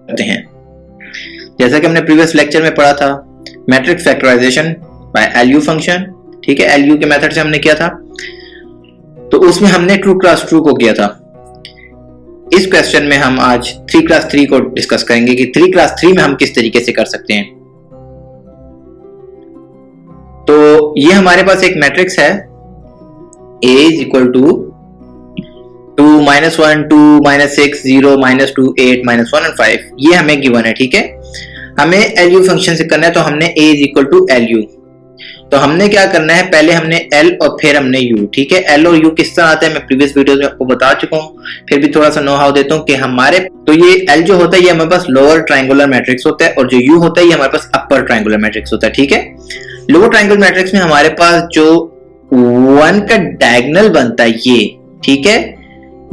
करते हैं। जैसा कि हमने प्रीवियस लेक्चर में पढ़ा था matrix factorization by LU function, ठीक है, एलयू के मेथड से हमने किया था, तो उसमें हमने ट्रू क्लास ट्रू को किया था। इस क्वेश्चन में हम आज 3 क्लास 3 को डिस्कस करेंगे कि 3 क्लास 3 में हम किस तरीके से कर सकते हैं। तो ये हमारे पास एक मैट्रिक्स है A is equal to 2 -1 2 -6 0 -2 8 -1 और 5, ये हमें गिवन है, ठीक है। हमें LU फंक्शन से करना है, तो हमने A is equal to LU, तो हमने क्या करना है, पहले हमने L और फिर हमने U, ठीक है। L और U किस तरह आता है मैं प्रीवियस वीडियोस में आपको बता चुका हूँ, फिर भी थोड़ा सा नो हाउ देता हूँ कि हमारे तो ये L जो होता है ये हमारे पास लोअर ट्रायंगुलर मैट्रिक्स होता है और जो U होता है ये हमारे पास अपर ट्रायंगुलर मैट्रिक्स होता है, ठीक है। लोअर ट्रायंगुलर मैट्रिक्स में हमारे पास जो 1 का डायगोनल बनता है ये, ठीक है,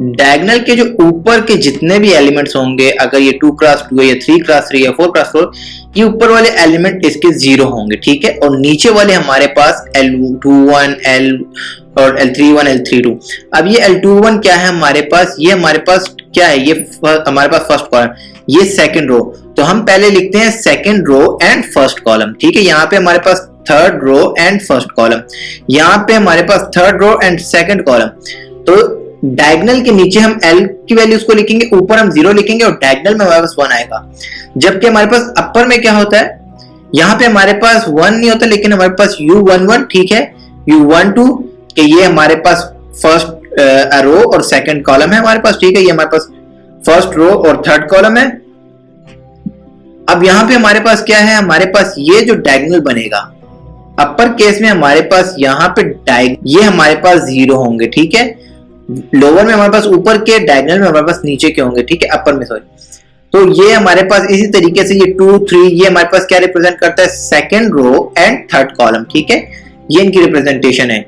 डायगोनल के जो ऊपर के जितने भी एलिमेंट्स होंगे, अगर ये 2 क्रॉस 2 है या 3 क्रॉस 3 या 4 क्रॉस 4, ये ऊपर वाले एलिमेंट इसके 0 होंगे, ठीक है। और नीचे वाले हमारे पास L21 L और L31 L32। अब ये L21 क्या है हमारे पास, ये हमारे पास क्या है, ये हमारे पास फर्स्ट कॉलम, ये सेकंड रो, तो हम पहले लिखते हैं second row and first column, ठीक है। यहाँ पे हमारे पास third row and first column, यहाँ पे हमारे पास third row and second column. तो डायगोनल के नीचे हम L की वैल्यूज को लिखेंगे, ऊपर हम 0 लिखेंगे और डायगोनल में हमारे पास 1 आएगा। जबकि हमारे पास अपर में क्या होता है, यहाँ पे हमारे पास 1 नहीं होता, लेकिन हमारे पास U11, ठीक है, U12 कि ये हमारे पास फर्स्ट रो और सेकंड कॉलम है हमारे पास, ठीक है, ये हमारे पास फर्स्ट रो और थर्ड कॉलम है। अब यहाँ पे हमारे पास क्या है, हमारे पास ये जो डायगोनल बनेगा अपर केस में हमारे पास यहाँ पे ये हमारे पास 0 होंगे, ठीक है। लोअर में हमारे पास ऊपर के, डायगोनल में हमारे पास नीचे के होंगे, ठीक है, अपर में सॉरी। तो ये हमारे पास इसी तरीके से ये 2 3 ये हमारे पास क्या रिप्रेजेंट करता है, second row and third column, ठीक है, ये इनकी रिप्रेजेंटेशन है।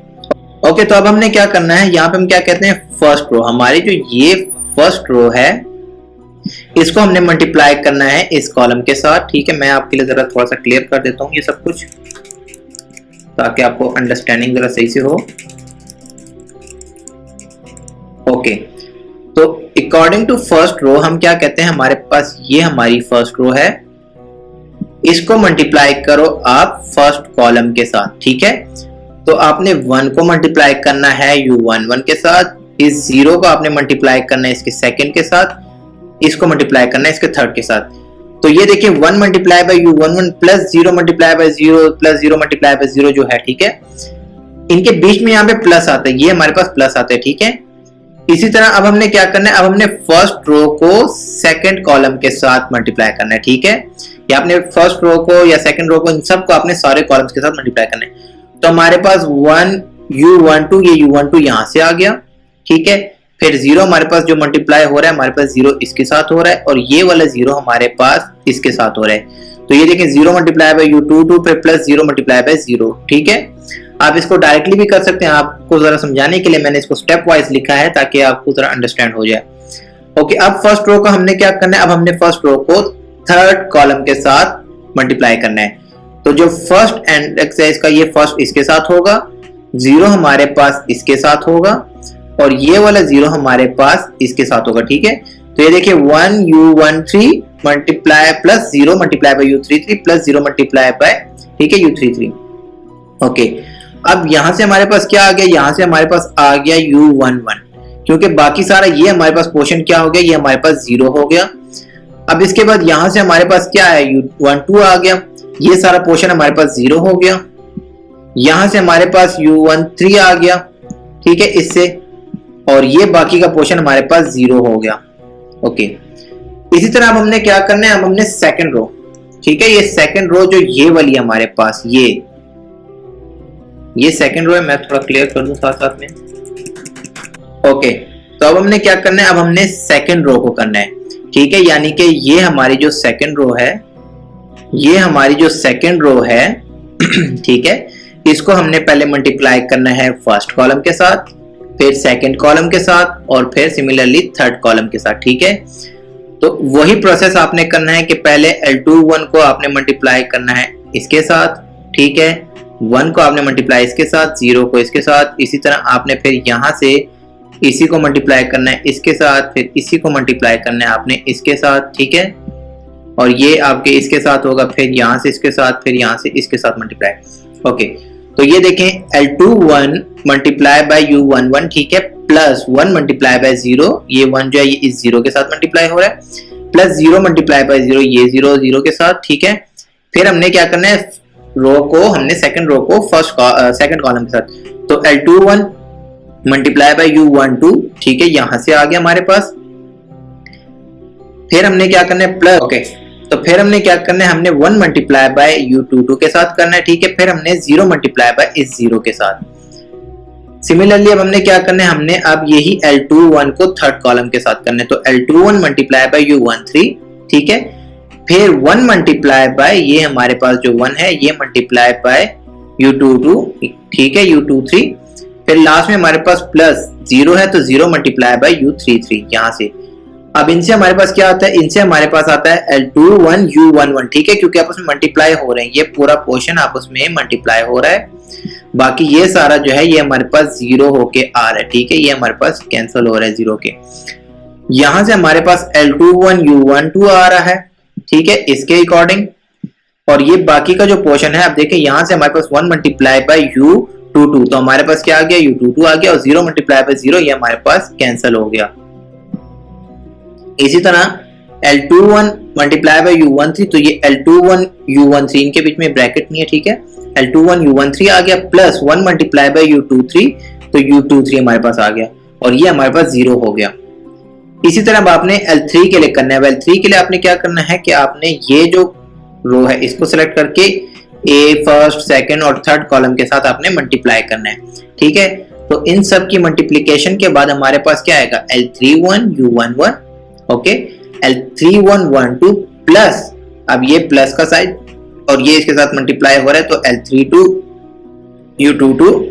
ओके, तो अब हमने क्या करना है, यहाँ पे हम क्या कहते हैं, फर्स्ट रो, हमारी जो ये फर्स्ट रो है इसको हमने मल्टीप्लाई करना है इस कॉलम के साथ, ठीक है। मैं आपके लिए जरा थोड़ा सा क्लियर कर देता हूँ ये सब कुछ, ताकि आपको अंडरस्टैंडिंग जरा सही से हो। ओके, तो अकॉर्डिंग टू फर्स्ट रो हम क्या कहते हैं, हमारे पास ये हमारी फर्स्ट रो है, इसको मल्टीप्लाई करो आप फर्स्ट कॉलम के साथ, ठीक है। तो आपने 1 को मल्टीप्लाई करना है U11 के साथ, इस 0 को आपने मल्टीप्लाई करना है इसके सेकंड के साथ, इसको मल्टीप्लाई करना है इसके थर्ड के साथ। तो ये देखिए 1 multiply bye U11 plus 0 multiply by 0 plus 0 multiply by 0 जो है, ठीक है, इनके बीच में यहाँ पे प्लस आता है, ये हमारे पास प्लस आता है, ठीक है। इसी तरह अब हमने क्या करना है, अब हमने फर्स्ट रो को सेकंड कॉलम के साथ मल्टीप्लाई करना है, ठीक है, या आपने फर्स्ट रो को या सेकंड रो को, इन सब को आपने सारे कॉलम्स के साथ मल्टीप्लाई करना है। तो हमारे पास 1 U12, ये U12 यहाँ से आ गया, ठीक है, फिर 0 हमारे पास जो मल्टीप्लाई हो रहा है, हमारे पास 0 इसके साथ हो रहा है और ये वाला 0 हमारे पास इसके साथ हो रहा है। तो ये देखिए 0 मल्टीप्लाई बाय U22 फिर प्लस 0 मल्टीप्लाई बाय 0, ठीक है। आप इसको डायरेक्टली भी कर सकते हैं, आपको जरा समझाने के लिए मैंने इसको स्टेप वाइज लिखा है ताकि आपको जरा अंडरस्टैंड हो जाए। ओके, अब फर्स्ट रो को हमने क्या करना है, अब हमने फर्स्ट रो को थर्ड कॉलम के साथ मल्टीप्लाई करना है। तो जो फर्स्ट इंडेक्स है इसका, ये फर्स्ट इसके साथ होगा, 0 हमारे पास इसके साथ होगा और ये वाला 0 हमारे पास इसके साथ होगा, ठीक है। तो ये देखिए 1 U13 multiply plus 0 multiply by U33 plus 0 multiply by, ठीक है, U33। ओके, अब यहां से हमारे पास क्या आ गया, यहां से हमारे पास आ गया U11, क्योंकि बाकी सारा ये हमारे पास पोर्शन क्या हो गया, ये हमारे पास 0 हो गया। अब इसके बाद यहां से हमारे पास क्या है, U12 आ गया, ये सारा पोर्शन हमारे पास 0 हो गया। यहां से हमारे पास U13 आ गया, ठीक है, इससे, और ये बाकी का पोर्शन हमारे पास 0 हो गया। ओके, इसी तरह अब हमने क्या करना है, अब हमने सेकंड रो, ठीक है, ये सेकंड रो जो ये वाली हमारे पास ये सेकंड रो है, मैं थोड़ा क्लियर कर दूं साथ साथ में। ओके, तो अब हमने क्या करना है, अब हमने सेकंड रो को करना है, ठीक है, यानी कि ये हमारी जो सेकंड रो है, ये हमारी जो सेकंड रो है ठीक है, इसको हमने पहले मल्टीप्लाई करना है फर्स्ट कॉलम के साथ, फिर सेकंड कॉलम के साथ और फिर सिमिलरली थर्ड कॉलम के साथ, ठीक है। तो वही प्रोसेस आपने करना है कि पहले L21 को आपने मल्टीप्लाई करना है इसके साथ, ठीक है, 1 को आपने मल्टीप्लाई इसके साथ, 0 को इसके साथ, इसी तरह आपने फिर यहां से इसी को मल्टीप्लाई करना है इसके साथ, फिर इसी को मल्टीप्लाई करना है आपने इसके साथ, ठीक है। और ये आपके इसके साथ होगा, फिर यहाँ से इसके साथ, फिर यहाँ से इसके साथ मल्टीप्लाई। ओके, तो ये देखें L21 मल्टीप्लाई बाय U11, ठीक है, प्लस 1 मल्टीप्लाई बाय 0, ये 1 जो है ये इस 0 के साथ मल्टीप्लाई हो रहा है, प्लस 0 मल्टीप्लाई बाय 0, ये 0 0 के साथ, ठीक है। फिर हमने क्या करना है, रो को हमने सेकंड रो को सेकंड कॉलम के साथ, तो L21 मल्टीप्लाई बाय U12, ठीक है, यहां से आ गया हमारे पास। फिर हमने क्या करना है प्लस, ओके, तो फिर हमने क्या करना है, हमने 1 मल्टीप्लाई बाय U22 के साथ करना है, ठीक है। फिर हमने 0 मल्टीप्लाई बाय इस 0 के साथ। सिमिलरली अब हमने क्या करना है, हमने अब यही L21 को थर्ड कॉलम के साथ करना है, तो L21 मल्टीप्लाई बाय U13, ठीक है। फिर 1 मल्टीप्लाई बाय ये हमारे पास जो 1 है ये मल्टीप्लाई बाय U22, ठीक है, U23। फिर लास्ट में हमारे पास प्लस 0 है, तो 0 मल्टीप्लाई बाय U33 यहां से। अब इनसे हमारे पास क्या आता है, इनसे हमारे पास आता है L21 U11, ठीक है, क्योंकि आपस में मल्टीप्लाई हो रहे हैं, ये पूरा पोर्शन आपस में मल्टीप्लाई हो रहा है, बाकी ये सारा जो है ये हमारे पास 0 होके आ रहा है, ठीक है, ये हमारे पास कैंसिल हो रहा है 0 के। यहां से हमारे पास L21 U12 आ रहा है, ठीक है, इसके अकॉर्डिंग। और ये बाकी का जो पोर्शन है, आप देखें यहां से हमारे पास 1 मल्टीप्लाई बाय U22, तो हमारे पास क्या आ गया, U22 आ गया, और 0 मल्टीप्लाई बाय 0 ये हमारे पास कैंसिल हो गया। इसी तरह L21 मल्टीप्लाई बाय U13, तो ये L21 U13 इनके बीच में ब्रैकेट नहीं है, ठीक है, L21 U13 आ गया, प्लस 1 मल्टीप्लाई बाय U23, तो U23 हमारे पास आ गया, और ये हमारे पास 0 हो गया। इसी तरह अब आपने L3 के लिए करना है। L3 के लिए आपने क्या करना है कि आपने ये जो रो है इसको सिलेक्ट करके ए फर्स्ट, सेकंड और थर्ड कॉलम के साथ आपने मल्टीप्लाई करना है, ठीक है। तो इन सब की मल्टीप्लिकेशन के बाद हमारे पास क्या आएगा, L31 U11, okay, L3112 plus, अब ये प्लस का साइड और ये इसके साथ मल्टीप्लाई हो रहा है, तो L32 U22,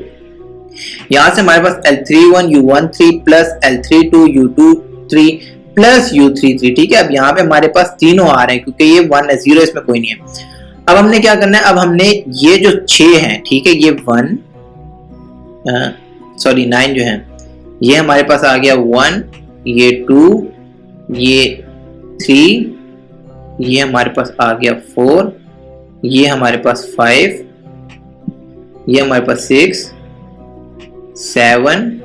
यहां से हमारे पास L31 U13 plus L32 U23 plus U33, ठीक है। अब यहाँ पे हमारे पास तीनों आ रहे हैं क्योंकि ये 1 है, 0 इसमें कोई नहीं है। अब हमने क्या करना है, अब हमने ये जो 6 है, ठीक है, ये 9 जो है ये हमारे पास आ गया 1, ये 2, ये 3, ये हमारे पास आ गया 4, ये हमारे पास 5, ये हमारे पास 6, 7,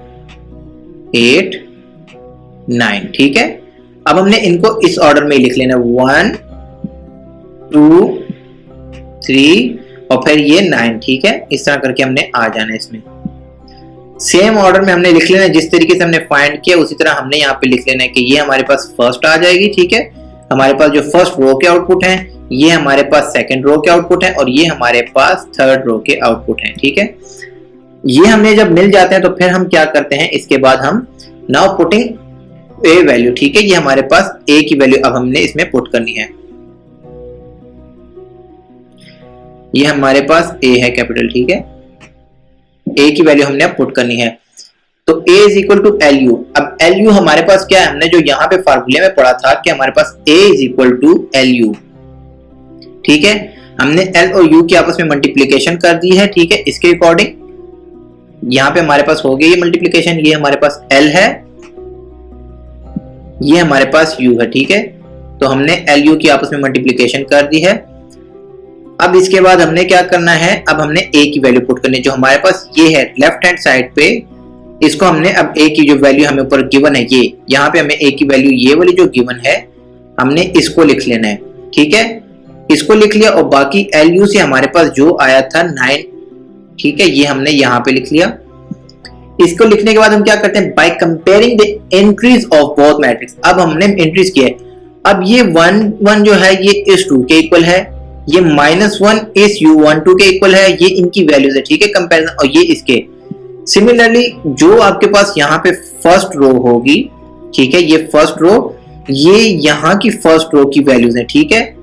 8, 9, ठीक है। अब हमने इनको इस ऑर्डर में लिख लेना, 1, 2, 3 और फिर ये 9, ठीक है, इस तरह करके हमने आ जाना है इसमें। सेम ऑर्डर में हमने लिख लेना है, जिस तरीके से हमने फाइंड किया उसी तरह हमने यहाँ पे लिख लेना है कि ये हमारे पास फर्स्ट आ जाएगी, ठीक है, हमारे पास जो फर्स्ट रो के आउटपुट है, ये हमारे पास सेकंड रो के आउटपुट है, और ये हमारे पास थर्ड रो के आउटपुट है, ठीक है। ये हमने जब मिल जाते हैं तो फिर हम क्या करते हैं, इसके बाद हम नाउ पुटिंग ए वैल्यू, ठीक है, ये हमारे पास ए की वैल्यू अब हमने इसमें पुट करनी है। ये हमारे पास ए है कैपिटल, ठीक है, ए की वैल्यू हमने अब पुट करनी है, तो a is equal to L U. अब एल यू हमारे पास क्या है, हमने जो यहाँ पे फार्मूले में पढ़ा था कि हमारे पास a is equal to L U, ठीक है, हमने l और u की आपस में मल्टीप्लीकेशन कर दी है, ठीक है, इसके अकॉर्डिंग यहाँ पे हमारे पास हो गई ये मल्टीप्लीकेशन, ये हमारे पास l है, ये हमारे पास u है, ठीक है, तो हमने l u की आपस में मल्टीप्लीकेशन कर दी है। अब इसके बाद हमने क्या करना है, अब हमने a की वैल्यू पुट करनी है, जो हमारे पास ये है लेफ्ट हैंड साइड पे, इसको हमने अब a की जो वैल्यू हमें ऊपर गिवन है, ये यहाँ पे हमें a की वैल्यू ये वाली जो गिवन है हमने इसको लिख लेना है, ठीक है, इसको लिख लिया, और बाकी LU से हमारे पास जो आया था 9, ठीक है, ये हमने यहाँ पे लिख लिया। इसको लिखने के बाद हम क्या करते हैं, by comparing the entries of both matrix, अब हमने एंट्रीज किए, अब ये 1 1 जो है ये इस 2 के इक्वल है, ये -1 इस U12 के इक्वल है, ये इनकी वैल्यूज है, ठीक है, कंपैरिजन, और ये इसके। सिमिलरली जो आपके पास यहाँ पे फर्स्ट रो होगी, ठीक है, ये फर्स्ट रो, ये यहाँ की फर्स्ट रो की वैल्यूज है, ठीक है,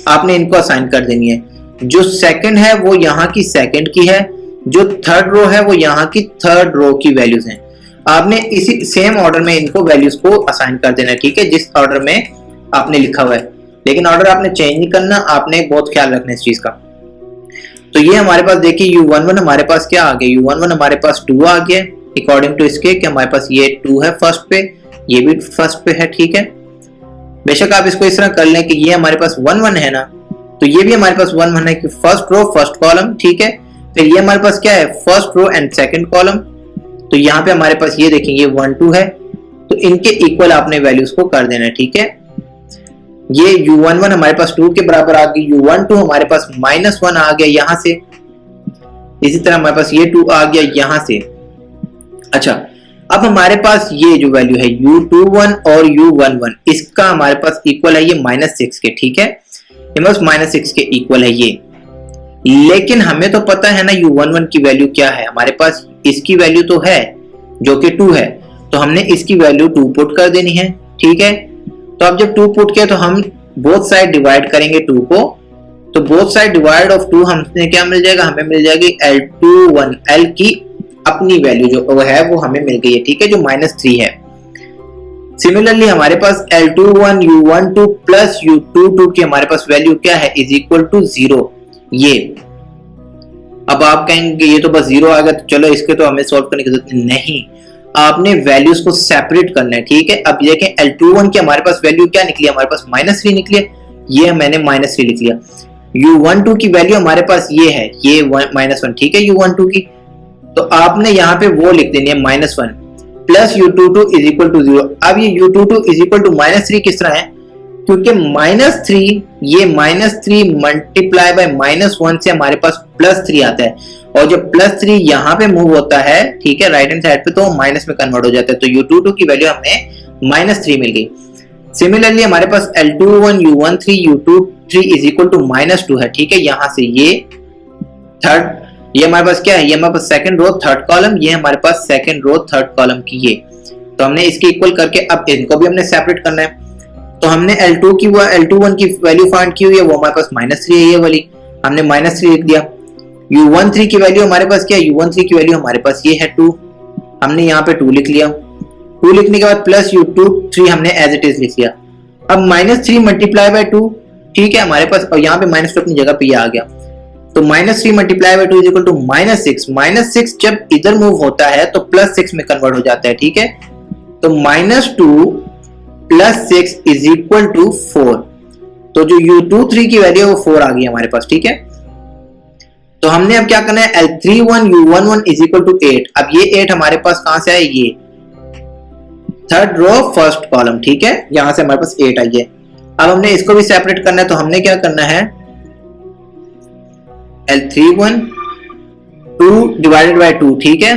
आपने इनको असाइन कर देनी है। जो सेकंड है वो यहाँ की सेकंड की है, जो थर्ड रो है वो यहाँ की थर्ड रो की वैल्यूज हैं। आपने इसी सेम ऑर्डर में इनको वैल्यूज को असाइन कर देना है, ठीक है, जिस ऑर्डर में आपने लिखा हुआ है, लेकिन ऑर्डर आपने चेंज नहीं करना, आपने बहुत ख्याल रखना इस चीज का। तो ये हमारे पास देखिए U11 हमारे पास क्या आ गया, U11 हमारे पास 2 आ गया, अकॉर्डिंग टू इसके कि हमारे पास ये 2 है फर्स्ट पे, ये भी फर्स्ट पे है, ठीक है। बेशक आप इसको इस तरह कर लें कि ये हमारे पास 1 1 है ना, तो ये भी हमारे पास 1 1 है कि फर्स्ट रो फर्स्ट कॉलम, ठीक है। फिर ये हमारे पास क्या है, first row and second column. तो यहाँ पे हमारे पास ये देखें ये 1 2 है, तो इनके इक्वल आपने वैल्यूज को कर देना है, ठीक है। ये u11 हमारे पास 2 के बराबर आ गई, u12 हमारे पास -1 आ गया यहाँ से, इसी तरह हमारे पास ये 2 आ गया यहाँ से। अच्छा, अब हमारे पास ये जो वैल्यू है u21 और u11 इसका हमारे पास इक्वल है ये -6 के, ठीक है। ये बस -6 के इक्वल है ये, लेकिन हमें तो पता है ना u11 की वैल्यू क्या है, हमारे पास इसकी वैल्यू तो है जो कि 2 है, तो हमने इसकी वैल्यू 2 पुट कर देनी है, ठीक है। तो अब जब 2 पुट किया तो हम बोथ साइड डिवाइड करेंगे 2 को, तो बोथ साइड डिवाइड ऑफ 2 हमें क्या मिल जाएगा, हमें मिल जाएगी L21, L की अपनी वैल्यू जो है वो हमें मिल गई है, ठीक है, जो -3 है। सिमिलरली हमारे पास L21 U12 प्लस U22 की हमारे पास वैल्यू क्या है, इज इक्वल टू 0। ये अब आप कहेंगे ये तो बस 0 आ गया, तो चलो इसके तो हमें सॉल्व करने की जरूरत नहीं, आपने वैल्यूज को सेपरेट करना है, ठीक है। अब देखें L21 की हमारे पास वैल्यू क्या निकली, हमारे पास -3 निकली है, ये मैंने -3 लिख लिया। U12 की वैल्यू हमारे पास ये है, ये -1, ठीक है, U12 की, तो आपने यहाँ पे वो लिख देनी है -1 plus U22 is equal to 0। अब ये U22 इज इक्वल टू -3 किस तरह है, क्योंकि -3 ये -3 मल्टीप्लाई बाय -1 से हमारे पास +3 आता है, और जब +3 यहाँ पे मूव होता है, ठीक है, राइट हैंड साइड पे, तो माइनस में कन्वर्ट हो जाता है, तो U22 की वैल्यू हमें -3 मिल गई। सिमिलरली हमारे पास L21 U13 U23 is equal to -2 है, ठीक है। यहाँ से ये थर्ड, ये हमारे पास क्या है, ये हमारे पास सेकंड रो थर्ड कॉलम, ये हमारे पास सेकंड रो थर्ड कॉलम की ये, तो हमने इसके इक्वल करके अब इनको भी हमने सेपरेट करना है। तो हमने L21 की वैल्यू फाइंड की हुई है, वो हमारे पास -3 है, ये वाली हमने -3 लिख दिया। U13 की वैल्यू हमारे पास क्या है, U13 की वैल्यू हमारे पास ये है 2, हमने यहाँ पे 2 लिख लिया। 2 लिखने के बाद प्लस U23 हमने एज इट इज लिख लिया। अब -3 मल्टीप्लाई बाय 2, ठीक है, हमारे पास, और यहाँ पे -2 अपनी जगह पे आ गया, तो -3 multiply by 2 is equal to -6। -6 जब इधर मूव होता है तो +6 में कन्वर्ट हो जाता है, ठीक है। तो -2 प्लस 6 इज इक्वल टू 4, तो जो U23 की वैल्यू है वो 4 आ गई हमारे पास, ठीक है। तो हमने अब क्या करना है, L31 U11 is equal to 8। अब ये 8 हमारे पास कहां से आए, ये थर्ड रो फर्स्ट कॉलम, ठीक है, यहां से हमारे पास 8 आई है। अब हमने इसको भी सेपरेट करना है, तो हमने क्या करना है, L31 2 डिवाइडेड बाय 2, ठीक है।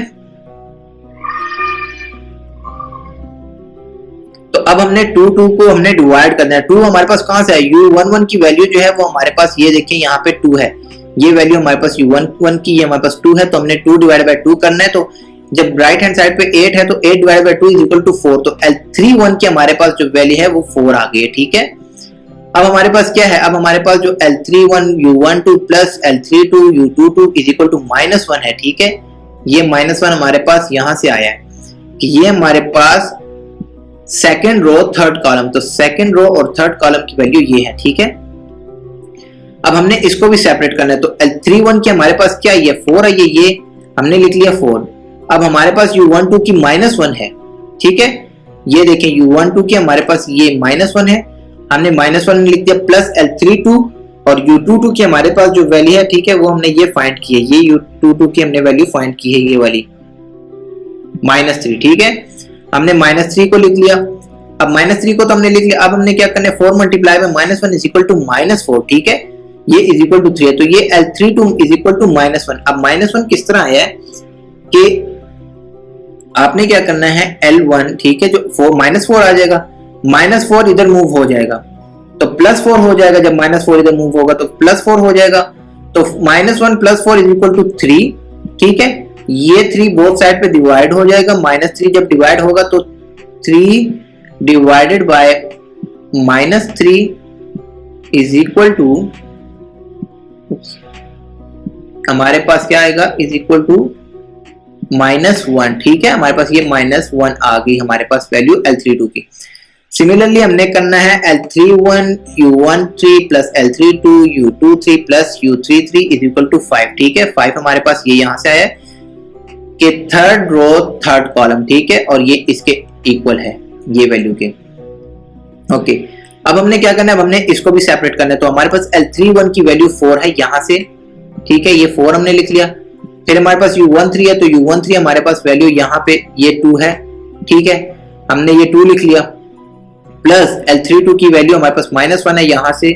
तो अब हमने 2 को हमने डिवाइड करना है। 2 हमारे पास कहां से है, U11 की वैल्यू जो है वो हमारे पास ये देखिए यहाँ पे 2 है, ये वैल्यू हमारे पास U11 की, ये हमारे पास 2 है, तो हमने 2 डिवाइड बाय 2 करना है। तो जब राइट हैंड साइड पे 8 है तो 8 divide by 2 is equal to 4, तो L31 की हमारे पास जो वैल्यू है वो 4 आ गई है, ठीक है। अब हमारे पास क्या है, अब हमारे पास जो L31 U12 plus L32 U22 is equal to -1 है, ठीक है। ये -1 हमारे पास यहां से आया है कि ये हमारे पास सेकंड रो थर्ड कॉलम, तो सेकंड रो और थर्ड कॉलम की वैल्यू ये है, ठीक है। अब हमने इसको भी सेपरेट करना है, तो L31 की हमारे पास क्या है, ये 4 है, ये हमने लिख लिया 4। अब हमारे पास U12 की -1 है, ठीक है, ये देखें U12 की हमारे पास ये -1 है, हमने -1 लिख दिया, प्लस L32 और U22 की हमारे पास जो वैल्यू है, ठीक है, वो हमने ये फाइंड की है, ये U22 की हमने वैल्यू फाइंड की है, ये वाली -3, ठीक है। हमने -3 को लिख लिया। अब -3 को तो हमने लिख लिया, अब हमने क्या करना है, 4 multiply by -1 is equal to -4, ठीक है, ये इज इक्वल टू 3 है, तो ये L32 इज इक्वल टू -1। अब -1 किस तरह आया है कि आपने क्या करना है, L1, ठीक है, जो -4 आ जाएगा, -4 इधर मूव हो जाएगा तो +4 हो जाएगा, जब -4 इधर मूव होगा तो +4 हो जाएगा, तो -1 + 4 इज इक्वल टू 3, ठीक है। ये 3 बोथ साइड पे डिवाइड हो जाएगा, -3 जब डिवाइड होगा तो 3 divided by -3 is equal to, हमारे पास क्या आएगा, इज इक्वल टू -1, ठीक है। हमारे पास ये -1 आ गई हमारे पास वैल्यू L32 की। सिमिलरली हमने करना है L31 U13 plus L32 U23 plus U33 is equal to 5, ठीक है। 5 हमारे पास ये यहां से आया कि थर्ड रो थर्ड कॉलम, ठीक है, और ये इसके इक्वल है, ये वैल्यू के, ओके। अब हमने क्या करना है, अब हमने इसको भी सेपरेट करना है। तो हमारे पास L31 की वैल्यू 4 है यहां से, ठीक है, ये 4 हमने लिख लिया। फिर हमारे पास U13 है, तो U13 हमारे पास वैल्यू यहाँ पे ये 2 है, ठीक है, हमने ये 2 लिख लिया। प्लस L32 की वैल्यू हमारे पास -1 है यहाँ से,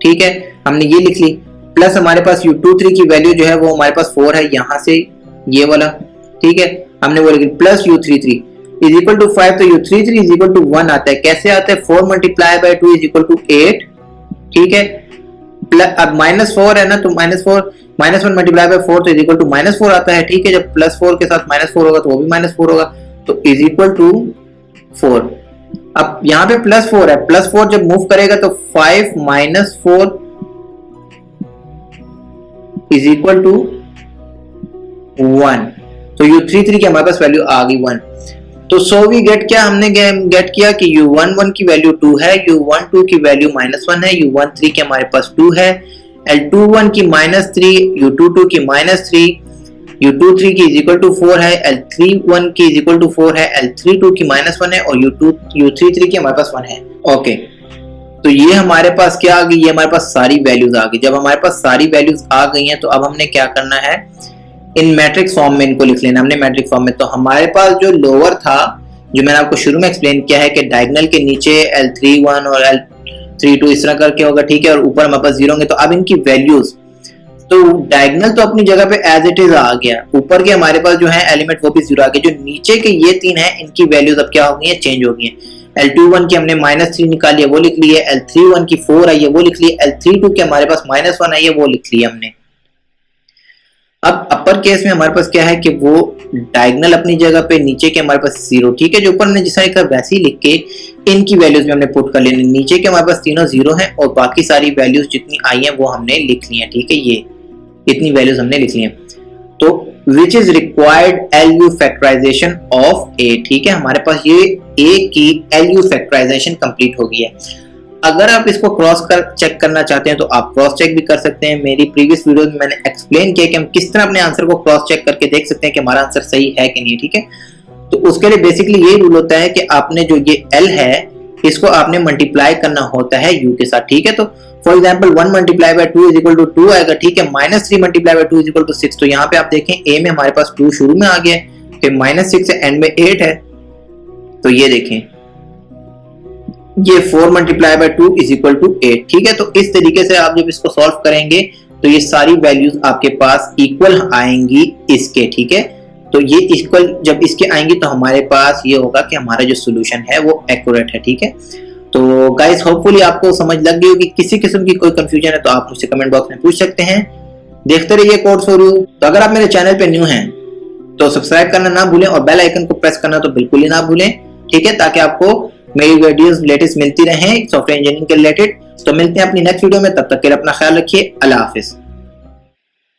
ठीक है, हमने ये लिख ली। प्लस हमारे पास U23 की वैल्यू जो है वो हमारे पास 4 है यहाँ से, ये वाला, ठीक है, हमने वो लिख ली। Plus U33 is equal to 5, तो U33 इज इक्वल टू 1 आता है। कैसे आता है, 4 multiply by 2 is equal to 8, ठीक है। अब -4 है ना, तो -1 मल्टीप्लाई बाय 4 तो इज इक्वल टू -4 आता है, ठीक है। जब +4 के साथ -4 होगा तो वो भी -4 होगा, तो इज इक्वल टू 4। अब यहाँ पे +4 है, +4 जब मूव करेगा तो 5 - 4 इज इक्वल टू 1। तो U33 की हमारे पास वैल्यू आ गई 1। तो सो वी गेट, क्या हमने गेट किया कि U11 की वैल्यू 2 है, U12 की वैल्यू -1 है, U13 के हमारे पास 2 है, L21 की -3, U22 की -3, U23 की इज इक्वल टू 4 है, L31 की इज इक्वल टू 4 है, L32 की -1 है और U33 की हमारे पास 1 है। ओके, तो ये हमारे पास क्या आ गई, ये हमारे पास सारी वैल्यूज आ गई। जब हमारे पास सारी वैल्यूज आ गई हैं तो अब हमने क्या करना है, इन मैट्रिक्स फॉर्म में इनको लिख लेना हमने मैट्रिक्स फॉर्म में। तो हमारे पास जो लोअर था, जो मैंने आपको शुरू में एक्सप्लेन किया है कि डायगोनल के नीचे L31 और L32 इस तरह करके होगा, ठीक है, और ऊपर हमारे पास 0 होंगे। तो अब इनकी वैल्यूज, तो डायगोनल तो अपनी जगह पे एज इट इज आ गया, ऊपर के हमारे पास जो है एलिमेंट वो भी 0 आ गए। जो नीचे के ये 3 है इनकी वैल्यूज अब क्या हो गई है, चेंज हो गई है। L21 की हमने -3 निकाली है, वो लिख ली है। L31 की 4 है, ये वो लिख ली है। L32 के हमारे पास -1 है, ये वो लिख ली है हमने। अब अपर केस में हमारे पास क्या है कि वो डायगोनल अपनी जगह पे, नीचे के हमारे पास 0, ठीक है, जो ऊपर हमने जैसा लिखा वैसे ही लिख के इनकी वैल्यूज में हमने पुट कर लेनी। नीचे के हमारे पास तीनों 0 हैं और बाकी सारी वैल्यूज जितनी आई हैं वो हमने लिख ली हैं, ठीक है, ये इतनी वैल्यूज हमने लिख ली हैं। तो which is required LU factorization of A, ठीक है, हमारे पास ये A की LU फैक्टराइजेशन कंप्लीट हो गई है। अगर आप इसको चेक करना चाहते हैं तो आप क्रॉस चेक भी कर सकते हैं। मेरी प्रीवियस वीडियो में मैंने एक्सप्लेन किया कि हम किस तरह अपने आंसर को क्रॉस चेक करके देख सकते हैं कि हमारा आंसर सही है कि नहीं, ठीक है। तो उसके लिए बेसिकली ये रूल होता है कि आपने जो ये L है इसको आपने मल्टीप्लाई करना होता है U के साथ, ठीक है। तो for example 1 multiply by 2 is equal to 2 आएगा, ठीक है। -3 multiply by 2 is equal to 6। तो यहाँ पे आप देखें A में हमारे पास 2 शुरू में आ गया है, फिर -6 है, एंड में 8 है। तो ये देखें, ये 4 multiply by 2 is equal to 8, ठीक है। तो इस तरीके से आप जब इसको सॉल्व करेंगे तो ये सारी वैल्यूज आपके पास इक्वल आएंगी इसके, ठीक है। तो ये इक्वल जब इसके आएंगी तो हमारे पास ये होगा कि हमारा जो सोल्यूशन है वो एक्यूरेट है, ठीक है। तो गाइस होपफुली आपको समझ लग गई होगी। किसी किस्म की कोई कंफ्यूजन है तो आप मुझसे कमेंट बॉक्स में पूछ सकते हैं। देखते रहिए कोड्स फॉर यू। तो अगर आप मेरे चैनल पे न्यू हैं तो सब्सक्राइब करना ना भूलें और बेल आइकन को प्रेस करना तो बिल्कुल ही ना भूलें, ठीक है, ताकि आपको मेरी वीडियोस लेटेस्ट मिलती रहें सॉफ्टवेयर इंजीनियरिंग के रिलेटेड। तो मिलते हैं अपनी नेक्स्ट वीडियो में, तब तक के लिए अपना ख्याल रखिए। अल्लाह हाफिज।